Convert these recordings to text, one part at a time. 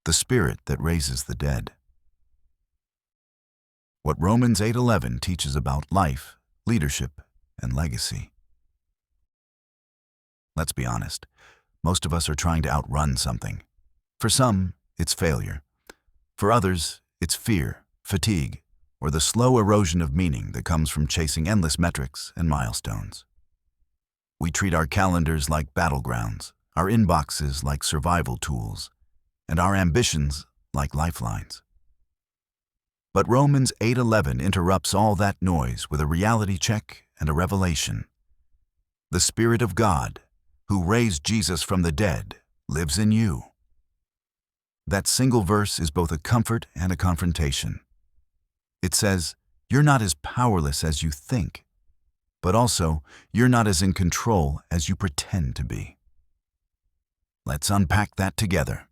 the Spirit that raises the dead. What Romans 8:11 teaches about life, leadership, and legacy. Let's be honest, most of us are trying to outrun something. For some, it's failure. For others, it's fear, fatigue, or the slow erosion of meaning that comes from chasing endless metrics and milestones. We treat our calendars like battlegrounds, our inboxes like survival tools, and our ambitions like lifelines. But Romans 8:11 interrupts all that noise with a reality check and a revelation. The Spirit of God, who raised Jesus from the dead, lives in you. That single verse is both a comfort and a confrontation. It says, you're not as powerless as you think, but also you're not as in control as you pretend to be. Let's unpack that together.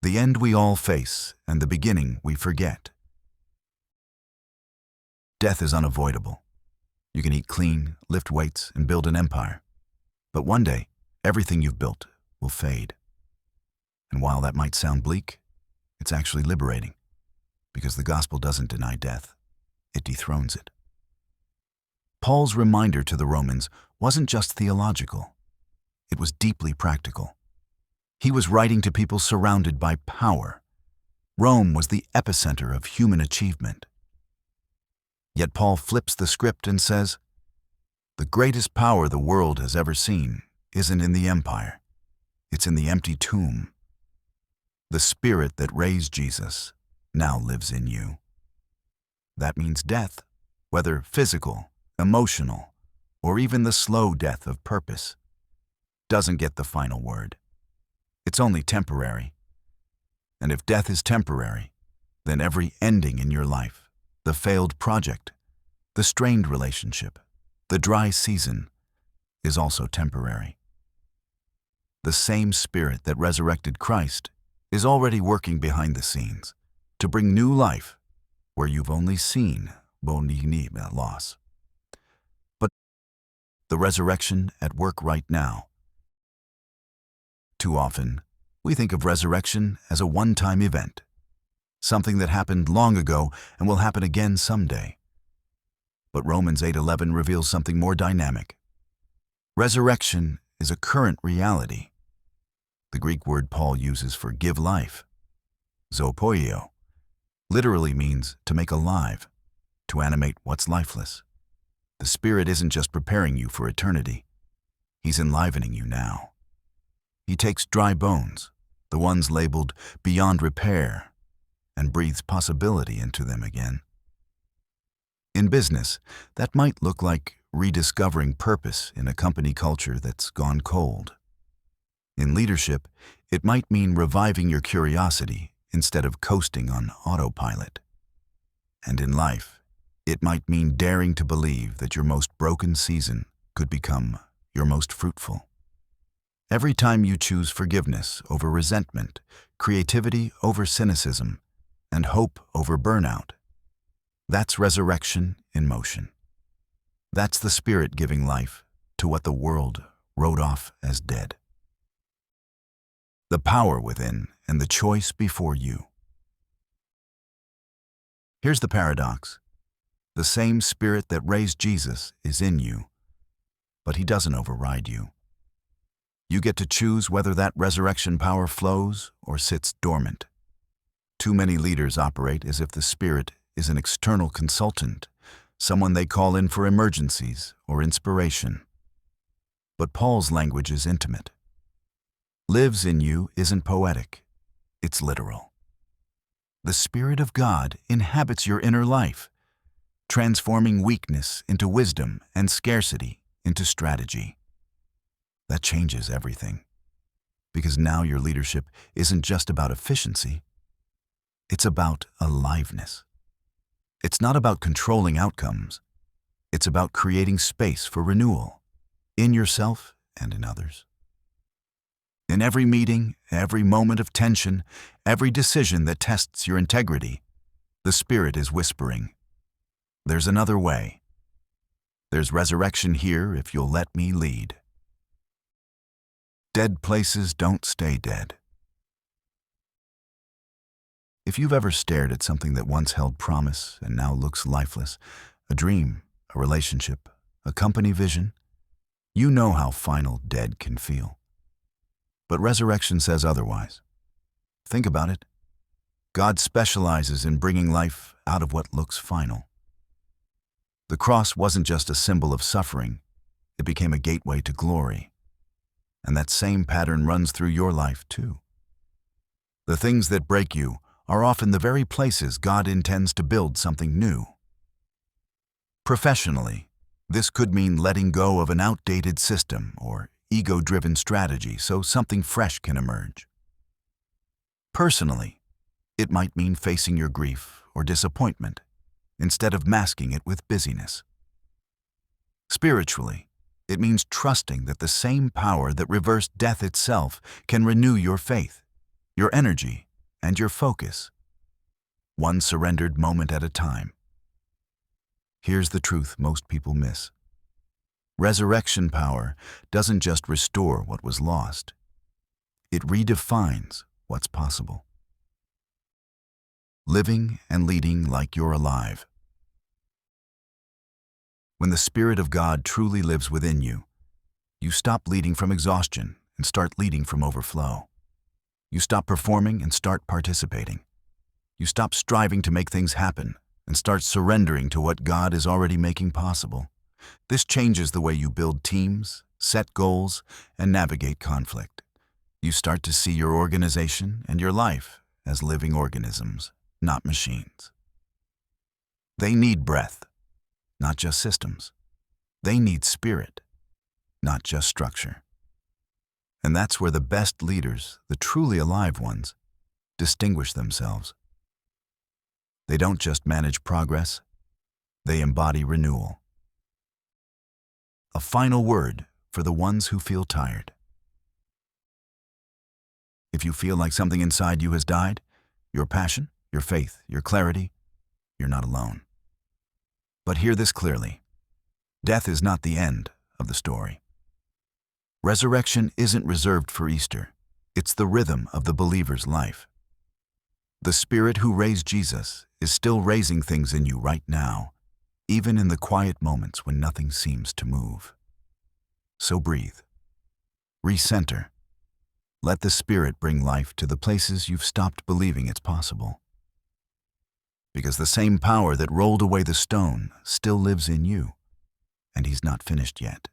The end we all face and the beginning we forget. Death is unavoidable. You can eat clean, lift weights, and build an empire. But one day, everything you've built will fade. And while that might sound bleak, it's actually liberating, because the gospel doesn't deny death, it dethrones it. Paul's reminder to the Romans wasn't just theological, it was deeply practical. He was writing to people surrounded by power. Rome was the epicenter of human achievement. Yet Paul flips the script and says, the greatest power the world has ever seen isn't in the empire, it's in the empty tomb. The Spirit that raised Jesus now lives in you. That means death, whether physical, emotional, or even the slow death of purpose, doesn't get the final word. It's only temporary. And if death is temporary, then every ending in your life, the failed project, the strained relationship, the dry season, is also temporary. The same Spirit that resurrected Christ is already working behind the scenes to bring new life where you've only seen loss. But the resurrection at work right now. Too often, we think of resurrection as a one-time event, something that happened long ago and will happen again someday. But Romans 8:11 reveals something more dynamic. Resurrection is a current reality. The Greek word Paul uses for give life, zopoio, literally means to make alive, to animate what's lifeless. The Spirit isn't just preparing you for eternity. He's enlivening you now. He takes dry bones, the ones labeled beyond repair, and breathes possibility into them again. In business, that might look like rediscovering purpose in a company culture that's gone cold. In leadership, it might mean reviving your curiosity instead of coasting on autopilot. And in life, it might mean daring to believe that your most broken season could become your most fruitful. Every time you choose forgiveness over resentment, creativity over cynicism, and hope over burnout, that's resurrection in motion. That's the Spirit giving life to what the world wrote off as dead. The power within and the choice before you. Here's the paradox. The same Spirit that raised Jesus is in you, but He doesn't override you. You get to choose whether that resurrection power flows or sits dormant. Too many leaders operate as if the Spirit is an external consultant, someone they call in for emergencies or inspiration. But Paul's language is intimate. Lives in you isn't poetic, it's literal. The Spirit of God inhabits your inner life, transforming weakness into wisdom and scarcity into strategy. That changes everything, because now your leadership isn't just about efficiency, it's about aliveness. It's not about controlling outcomes, it's about creating space for renewal, in yourself and in others. In every meeting, every moment of tension, every decision that tests your integrity, the Spirit is whispering, there's another way. There's resurrection here if you'll let me lead. Dead places don't stay dead. If you've ever stared at something that once held promise and now looks lifeless, a dream, a relationship, a company vision, you know how final dead can feel. But resurrection says otherwise. Think about it. God specializes in bringing life out of what looks final. The cross wasn't just a symbol of suffering, it became a gateway to glory. And that same pattern runs through your life too. The things that break you are often the very places God intends to build something new. Professionally, this could mean letting go of an outdated system or ego-driven strategy so something fresh can emerge. Personally, it might mean facing your grief or disappointment instead of masking it with busyness. Spiritually, it means trusting that the same power that reversed death itself can renew your faith, your energy, and your focus, one surrendered moment at a time. Here's the truth most people miss. Resurrection power doesn't just restore what was lost. It redefines what's possible. Living and leading like you're alive. When the Spirit of God truly lives within you, you stop leading from exhaustion and start leading from overflow. You stop performing and start participating. You stop striving to make things happen and start surrendering to what God is already making possible. This changes the way you build teams, set goals, and navigate conflict. You start to see your organization and your life as living organisms, not machines. They need breath, not just systems. They need spirit, not just structure. And that's where the best leaders, the truly alive ones, distinguish themselves. They don't just manage progress, they embody renewal. A final word for the ones who feel tired. If you feel like something inside you has died, your passion, your faith, your clarity, you're not alone. But hear this clearly. Death is not the end of the story. Resurrection isn't reserved for Easter. It's the rhythm of the believer's life. The Spirit who raised Jesus is still raising things in you right now, even in the quiet moments when nothing seems to move. So breathe. Recenter. Let the Spirit bring life to the places you've stopped believing it's possible. Because the same power that rolled away the stone still lives in you, and He's not finished yet.